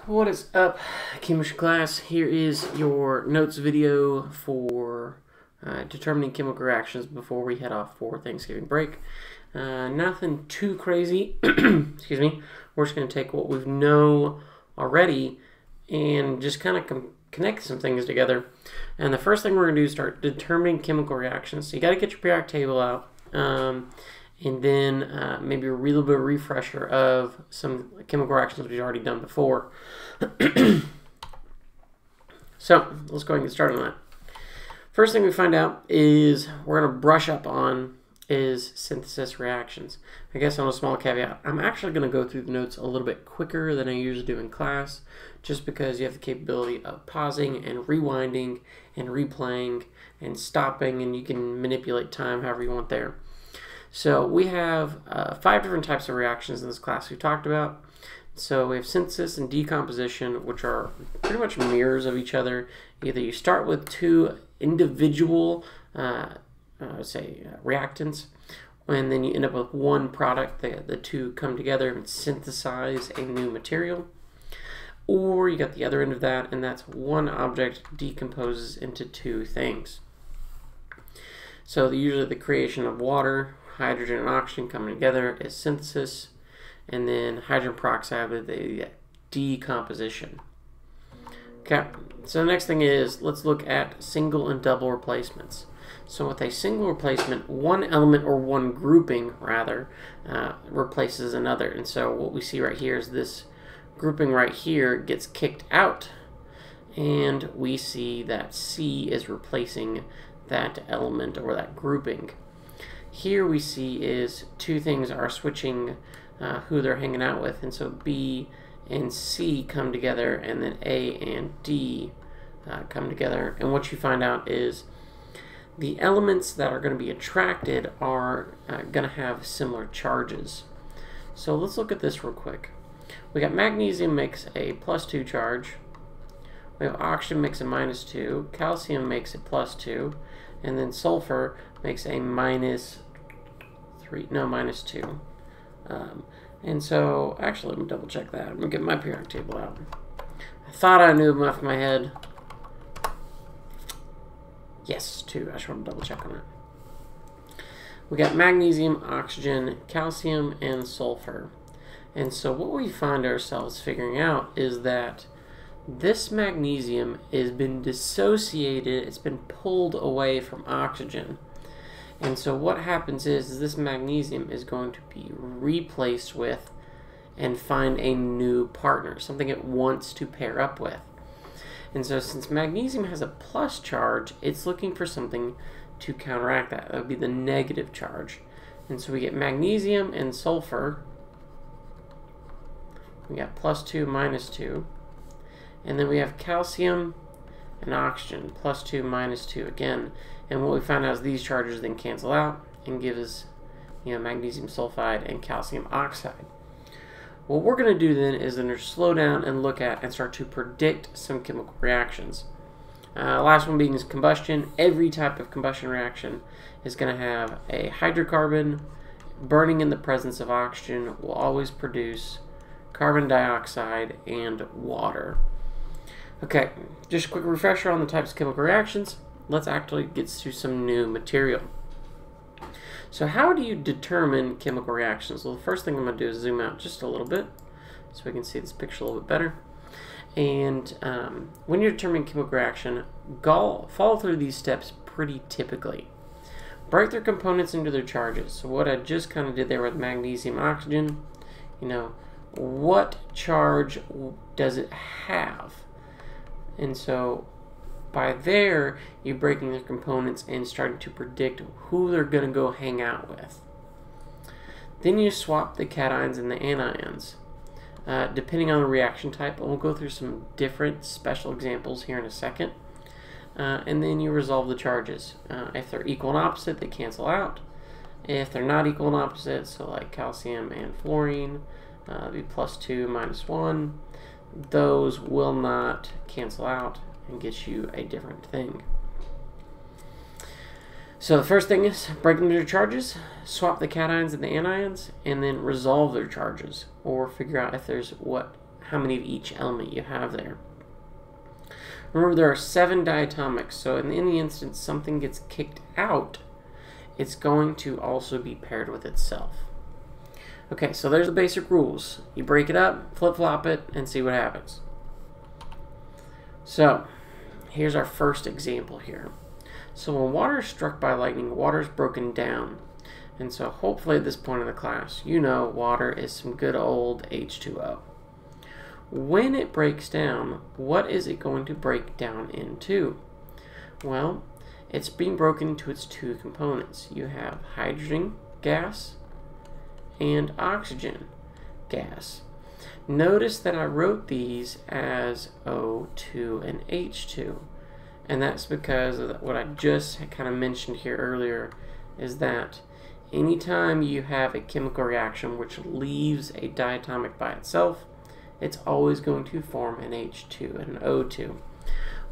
What is up, Combustion class? Here is your notes video for determining chemical reactions before we head off for Thanksgiving break. Nothing too crazy. Excuse me. We're just going to take what we know already and just kind of connect some things together. And the first thing we're going to do is start determining chemical reactions. So you got to get your periodic table out. And then maybe a little bit of refresher of some chemical reactions we've already done before. So let's go ahead and get started on that. First thing we find out is we're going to brush up on is synthesis reactions. I guess on a small caveat, I'm actually going to go through the notes a little bit quicker than I usually do in class, just because you have the capability of pausing and rewinding and replaying and stopping, and you can manipulate time however you want there. So we have 5 different types of reactions in this class we've talked about. So we have synthesis and decomposition, which are pretty much mirrors of each other. Either you start with 2 individual reactants, and then you end up with one product. The 2 come together and synthesize a new material. Or you got the other end of that, and that's one object decomposes into 2 things. So usually the creation of water, hydrogen and oxygen coming together is synthesis, and then hydrogen peroxide with the decomposition. Okay, so the next thing is, let's look at single and double replacements. So with a single replacement, one element, or one grouping rather, replaces another. And so what we see right here is this grouping right here gets kicked out, and we see that C is replacing that element or that grouping. Here we see is 2 things are switching who they're hanging out with, and so B and C come together, and then A and D come together. And what you find out is the elements that are going to be attracted are going to have similar charges. So let's look at this real quick. We got magnesium makes a +2 charge. We have oxygen makes a -2. Calcium makes a +2. And then sulfur makes a -2. And so, actually, let me double check that. I'm going to get my periodic table out. I thought I knew them off my head. Yes, 2. I just want to double check on that. We got magnesium, oxygen, calcium, and sulfur. And so what we find ourselves figuring out is that this magnesium has been dissociated, it's been pulled away from oxygen. And so what happens is this magnesium is going to be replaced with and find a new partner, something it wants to pair up with. And so since magnesium has a plus charge, it's looking for something to counteract that. That would be the negative charge. And so we get magnesium and sulfur. We got +2, -2. And then we have calcium and oxygen, +2, -2 again. And what we find out is these charges then cancel out and give us, magnesium sulfide and calcium oxide. What we're going to do then is slow down and look at and start to predict some chemical reactions. Last one being is combustion. Every type of combustion reaction is going to have a hydrocarbon burning in the presence of oxygen will always produce carbon dioxide and water. Okay, just a quick refresher on the types of chemical reactions. Let's actually get to some new material. So how do you determine chemical reactions? Well, the first thing I'm going to do is zoom out just a little bit so we can see this picture a little bit better. And when you're determining chemical reaction, follow through these steps pretty typically. Break their components into their charges. So what I just kind of did there with magnesium and oxygen, what charge does it have? And so by there, you're breaking their components and starting to predict who they're going to go hang out with. Then you swap the cations and the anions, depending on the reaction type. And we'll go through some different special examples here in a second. And then you resolve the charges. If they're equal and opposite, they cancel out. If they're not equal and opposite, so like calcium and fluorine, be +2, -1. Those will not cancel out and get you a different thing. So the first thing is break them into charges, swap the cations and the anions, and then resolve their charges, or figure out if there's how many of each element you have there. Remember, there are 7 diatomics, so in the instance something gets kicked out, it's going to also be paired with itself. Okay, so there's the basic rules. You break it up, flip-flop it, and see what happens. So, here's our first example here. So when water is struck by lightning, water is broken down. And so hopefully at this point in the class, you know water is some good old H2O. When it breaks down, what is it going to break down into? Well, it's being broken into its 2 components. You have hydrogen gas and oxygen gas. Notice that I wrote these as O2 and H2. And that's because of what I just kind of mentioned here earlier, is that anytime you have a chemical reaction which leaves a diatomic by itself, it's always going to form an H2 and an O2.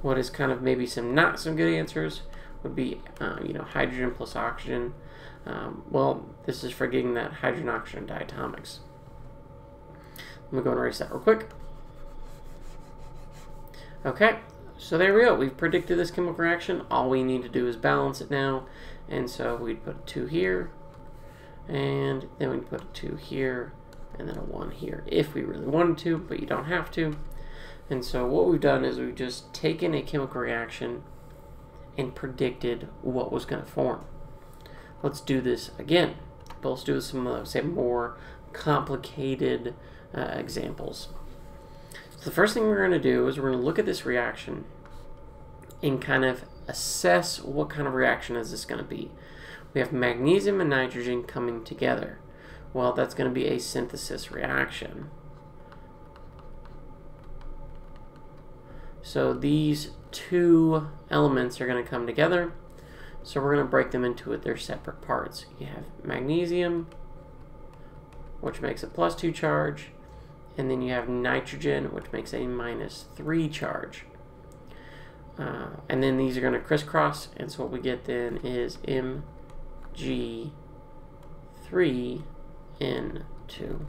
What is kind of maybe some not so good answers would be, hydrogen plus oxygen. Well, this is for getting that hydrogen-oxygen diatomics. Let me go and erase that real quick. Okay, so there we go. We've predicted this chemical reaction. All we need to do is balance it now. And so we'd put a 2 here, and then we'd put a 2 here, and then a 1 here, if we really wanted to, but you don't have to. And so what we've done is we've just taken a chemical reaction and predicted what was going to form. Let's do this again, but let's do some, say, more complicated examples. So the first thing we're going to do is we're going to look at this reaction and kind of assess what kind of reaction is this going to be. We have magnesium and nitrogen coming together. Well, that's going to be a synthesis reaction. So these 2 elements are going to come together. So we're going to break them into their separate parts. You have magnesium, which makes a +2 charge, and then you have nitrogen, which makes a -3 charge. And then these are going to crisscross, and so what we get then is Mg3N2.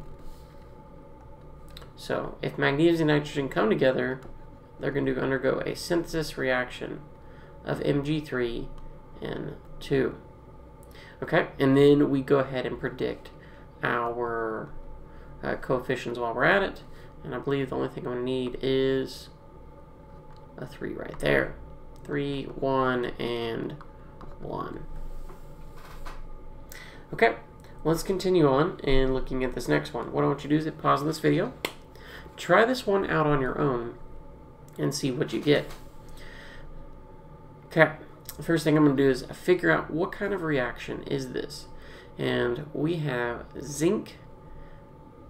So if magnesium and nitrogen come together, they're going to undergo a synthesis reaction of Mg3N2. Okay, and then we go ahead and predict our coefficients while we're at it. And I believe the only thing I'm going to need is a 3 right there. 3, 1, and 1. Okay, let's continue on and looking at this next one. What I want you to do is pause this video, try this one out on your own, and see what you get. Okay, the first thing I'm going to do is figure out what kind of reaction is this. And we have zinc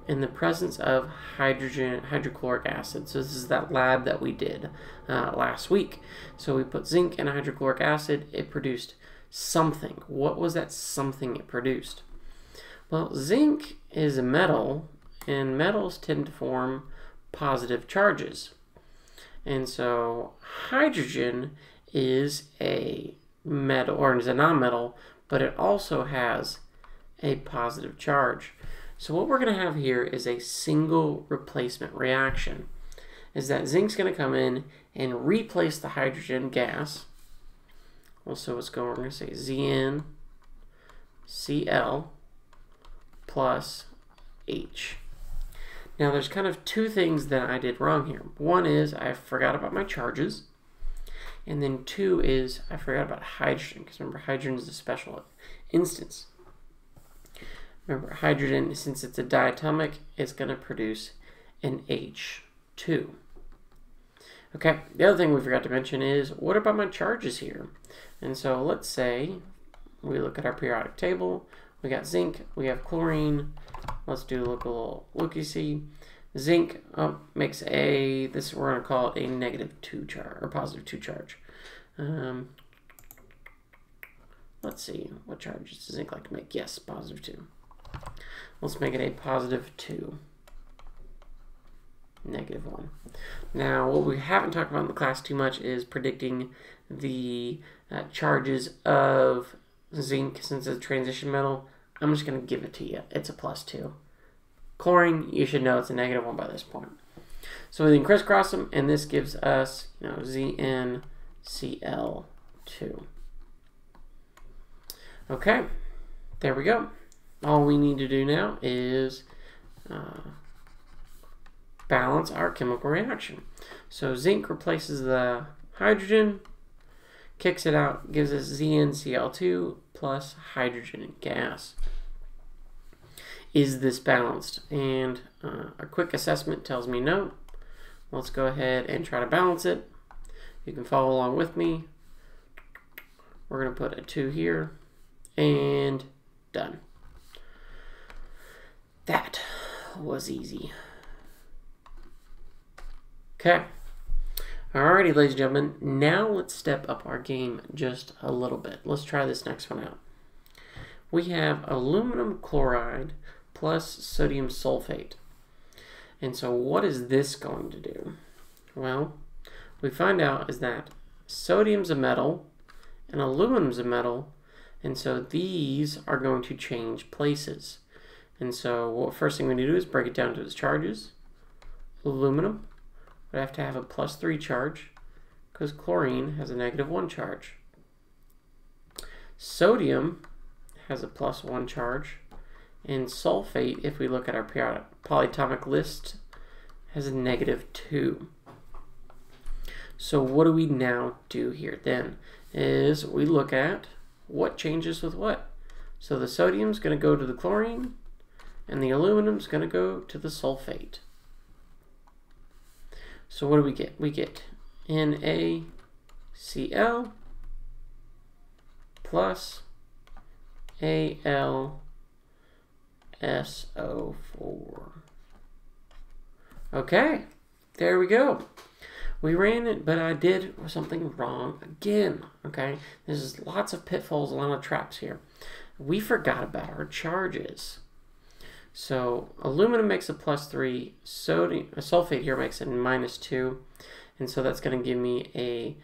in the presence of hydrochloric acid. So this is that lab that we did last week. So we put zinc and hydrochloric acid. It produced something. What was that something it produced? Well, zinc is a metal, and metals tend to form positive charges. And so hydrogen is a metal, or is a nonmetal, but it also has a positive charge. So what we're going to have here is a single replacement reaction. Is that zinc's going to come in and replace the hydrogen gas. Also, we're going to say ZnCl plus H. Now, there's kind of 2 things that I did wrong here. One is I forgot about my charges. And then 2 is I forgot about hydrogen, because remember, hydrogen is a special instance. Remember, hydrogen, since it's a diatomic, it's going to produce an H2. Okay, the other thing we forgot to mention is, what about my charges here? And so let's say we look at our periodic table. We got zinc, we have chlorine. Let's do a little look-see. Zinc makes a, this we're going to call it a -2 charge, or +2 charge. Let's see, what charge does zinc like to make? Yes, +2. Let's make it a +2, -1. Now, what we haven't talked about in the class too much is predicting the charges of zinc. Since it's a transition metal, I'm just going to give it to you. It's a +2. Chlorine, you should know it's a -1 by this point. So we then crisscross them, and this gives us, ZnCl2. Okay, there we go. All we need to do now is balance our chemical reaction. So zinc replaces the hydrogen, kicks it out, gives us ZnCl2 plus hydrogen gas. Is this balanced? And a quick assessment tells me no. Let's go ahead and try to balance it. You can follow along with me. We're going to put a 2 here, and done. That was easy. Okay. Alrighty, ladies and gentlemen. Now let's step up our game just a little bit. Let's try this next one out. We have aluminum chloride plus sodium sulfate. And so what is this going to do? Well, we find out is that sodium's a metal and aluminum's a metal, and so these are going to change places. And so what first thing we need to do is break it down to its charges. Aluminum would have to have a +3 charge because chlorine has a -1 charge. Sodium has a +1 charge, and sulfate, if we look at our polyatomic list, has a -2. So what do we now do here then is we look at what changes with what. So the sodium's going to go to the chlorine, and the aluminum's going to go to the sulfate. So what do we get? We get NaCl plus AlSO4. Okay, there we go. We ran it, but I did something wrong again. Okay, there's lots of pitfalls, a lot of traps here. We forgot about our charges. So aluminum makes a +3, sulfate here makes a -2, and so that's going to give me a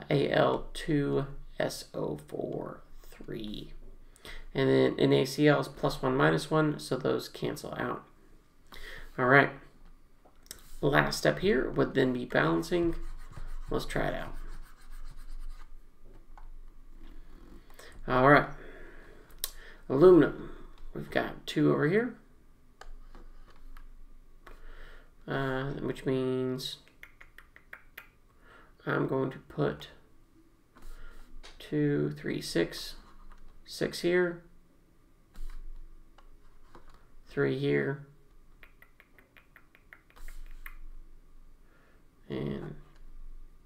Al2SO4 and then NaCl is +1 -1, so those cancel out. All right. Last step here would then be balancing. Let's try it out. All right. Aluminum. We've got 2 over here. Which means I'm going to put 2, 3, 6 here, 3 here, and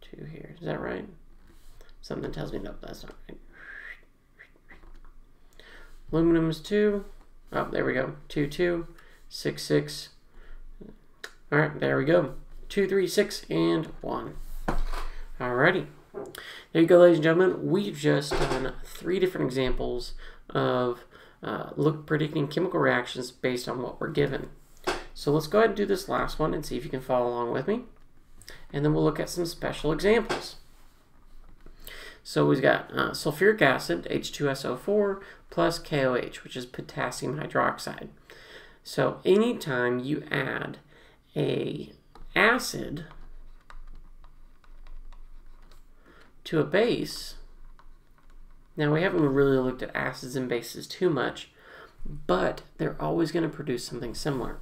2 here. Is that right? Something tells me no, that's not right. Aluminum is 2. Oh, there we go. 2, 2, 6, 6. All right, there we go. 2, 3, 6, and 1. Alrighty. There you go, ladies and gentlemen. We've just done 3 different examples of predicting chemical reactions based on what we're given. So let's go ahead and do this last one and see if you can follow along with me. And then we'll look at some special examples. So we've got sulfuric acid, H2SO4, plus KOH, which is potassium hydroxide. So anytime you add a acid to a base, now we haven't really looked at acids and bases too much, but they're always going to produce something similar.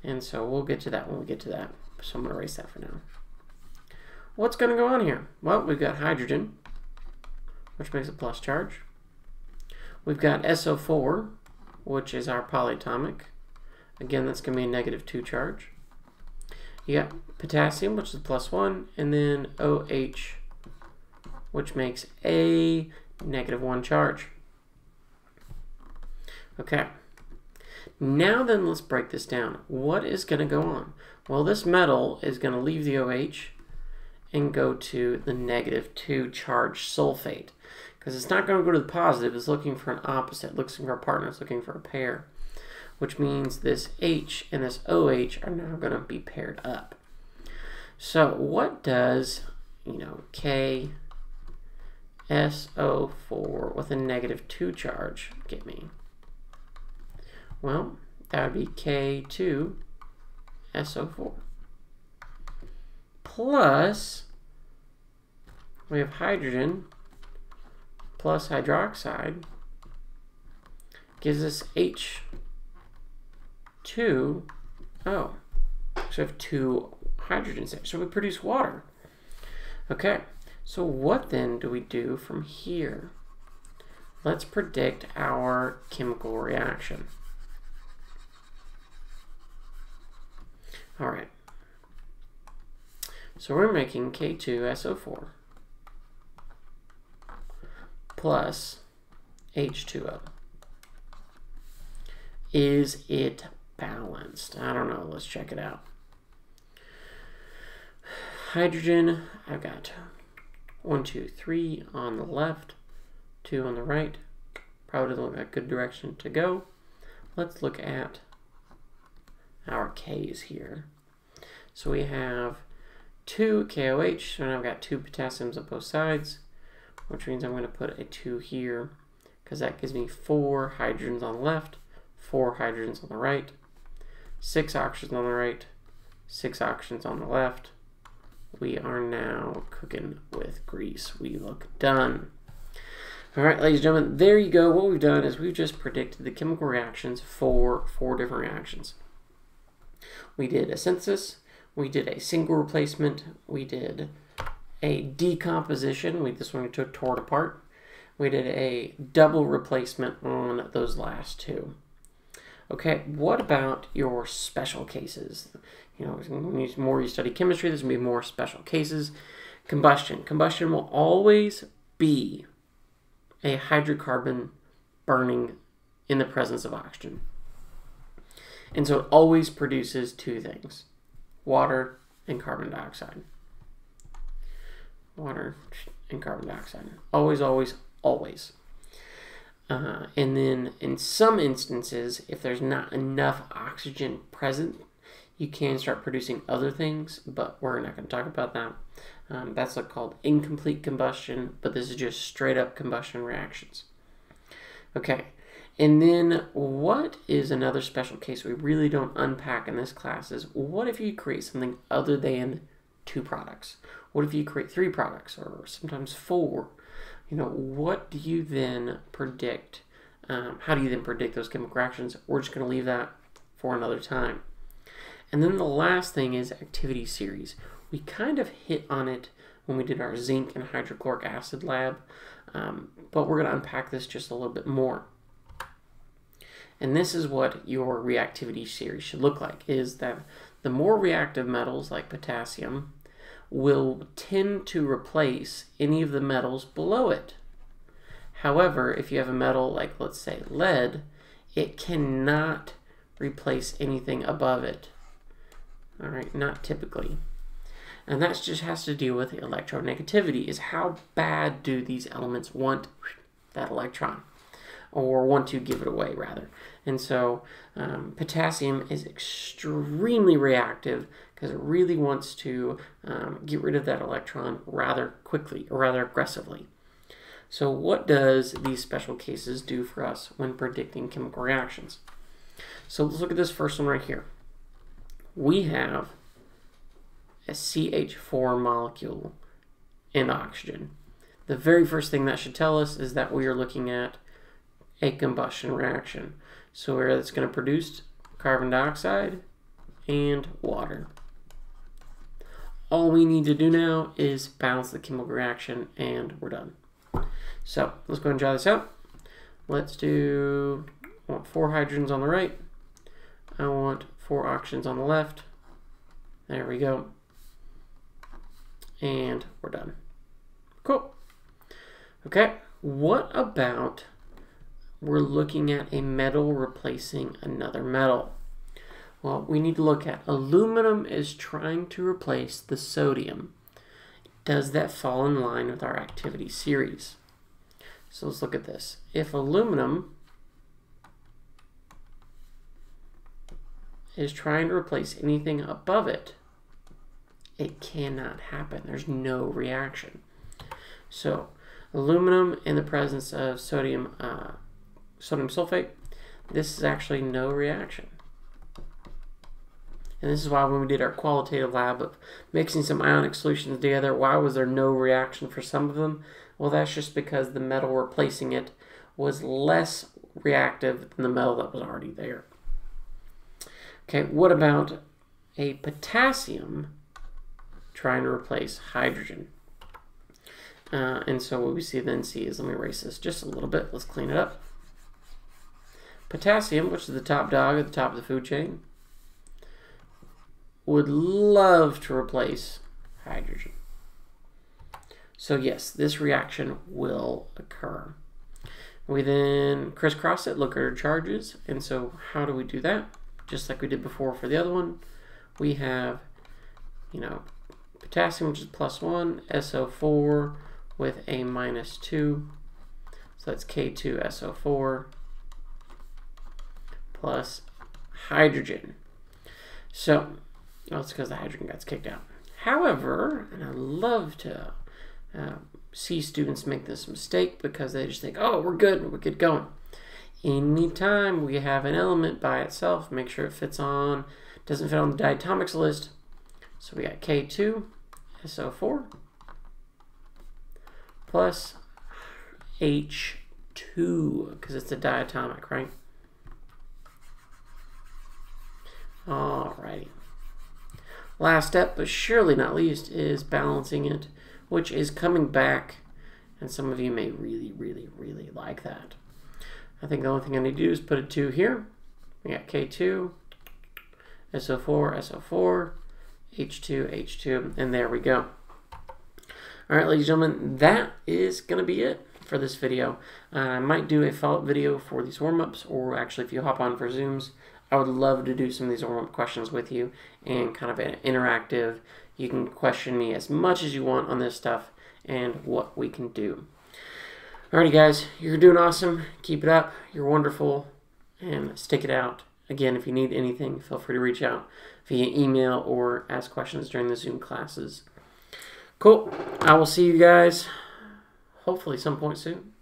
And so we'll get to that when we get to that. So I'm going to erase that for now. What's going to go on here? Well, we've got hydrogen, which makes a plus charge. We've got SO4, which is our polyatomic. Again, that's going to be a -2 charge. You got potassium, which is +1, and then OH, which makes a -1 charge. Okay. Now then, let's break this down. What is going to go on? Well, this metal is going to leave the OH and go to the -2 charged sulfate, because it's not going to go to the positive. It's looking for an opposite, looking for a partner. It's looking for a pair, which means this H and this OH are now going to be paired up. So what does, KSO4 with a -2 charge get me? Well, that would be K2SO4. plus we have hydrogen plus hydroxide gives us H2O. So we have 2 hydrogens there. So we produce water. Okay, so what then do we do from here? Let's predict our chemical reaction. All right. So we're making K2SO4 plus H2O. Is it balanced? I don't know. Let's check it out. Hydrogen, I've got 1, 2, 3 on the left, 2 on the right. Probably doesn't look like a good direction to go. Let's look at our K's here. So we have 2 KOH, and I've got 2 potassiums on both sides, which means I'm going to put a 2 here, because that gives me 4 hydrogens on the left, 4 hydrogens on the right, 6 oxygens on the right, 6 oxygens on the left. We are now cooking with grease. We look done. All right, ladies and gentlemen, there you go. What we've done is we've just predicted the chemical reactions for 4 different reactions. We did a synthesis, we did a single replacement, we did a decomposition. This one we tore it apart. We did a double replacement on those last 2. Okay, what about your special cases? You know, the more you study chemistry, there's going to be more special cases. Combustion. Combustion will always be a hydrocarbon burning in the presence of oxygen. And so it always produces 2 things, water and carbon dioxide. Water and carbon dioxide. Always, always, always. And then in some instances, if there's not enough oxygen present, you can start producing other things, but we're not going to talk about that. That's called incomplete combustion, but this is just straight up combustion reactions. Okay, and then what is another special case we really don't unpack in this class is what if you create something other than 2 products? What if you create 3 products or sometimes 4? You know, what do you then predict? How do you then predict those chemical reactions? We're just going to leave that for another time. And then the last thing is activity series. We kind of hit on it when we did our zinc and hydrochloric acid lab, but we're going to unpack this just a little bit more. And this is what your reactivity series should look like, is that the more reactive metals like potassium will tend to replace any of the metals below it. However, if you have a metal like, let's say, lead, it cannot replace anything above it. All right, not typically. And that just has to do with electronegativity, is how bad do these elements want that electron, or want to give it away, rather. And so potassium is extremely reactive because it really wants to get rid of that electron rather quickly, or rather aggressively. So what does these special cases do for us when predicting chemical reactions? So let's look at this first one right here. We have a CH4 molecule and oxygen. The very first thing that should tell us is that we are looking at a combustion reaction. So where it's going to produce carbon dioxide and water. All we need to do now is balance the chemical reaction and we're done. So let's go and try this out. Let's do, I want 4 hydrogens on the right. I want 4 oxygens on the left. There we go. And we're done. Cool. Okay, what about we're looking at a metal replacing another metal? Well, we need to look at aluminum is trying to replace the sodium. Does that fall in line with our activity series? So let's look at this. If aluminum is trying to replace anything above it, it cannot happen. There's no reaction. So aluminum in the presence of sodium sulfate, this is actually no reaction. And this is why when we did our qualitative lab of mixing some ionic solutions together, why was there no reaction for some of them? Well, that's just because the metal replacing it was less reactive than the metal that was already there. Okay, what about a potassium trying to replace hydrogen? And so what we see is, let me erase this just a little bit. Let's clean it up. Potassium, which is the top dog at the top of the food chain, would love to replace hydrogen. So yes, this reaction will occur. We then crisscross it, look at our charges, and so how do we do that? Just like we did before for the other one, we have, potassium, which is +1, SO4 with a -2, so that's K2SO4 plus hydrogen. So, it's because the hydrogen got kicked out. However, and I love to see students make this mistake because they just think, oh, we're good, we'll get going. Anytime we have an element by itself, make sure it doesn't fit on the diatomics list. So we got K2SO4 plus H2, because it's a diatomic, right? Alrighty. Last step, but surely not least, is balancing it, which is coming back, and some of you may really, really, really like that. I think the only thing I need to do is put a 2 here. We got K2, SO4, SO4, H2, H2, and there we go. All right, ladies and gentlemen, that is going to be it for this video. I might do a follow-up video for these warm-ups, or actually if you hop on for Zooms, I would love to do some of these warm-up questions with you and kind of an interactive. You can question me as much as you want on this stuff and what we can do. Alrighty, guys, you're doing awesome. Keep it up. You're wonderful, and stick it out. Again, if you need anything, feel free to reach out via email or ask questions during the Zoom classes. Cool. I will see you guys hopefully some point soon.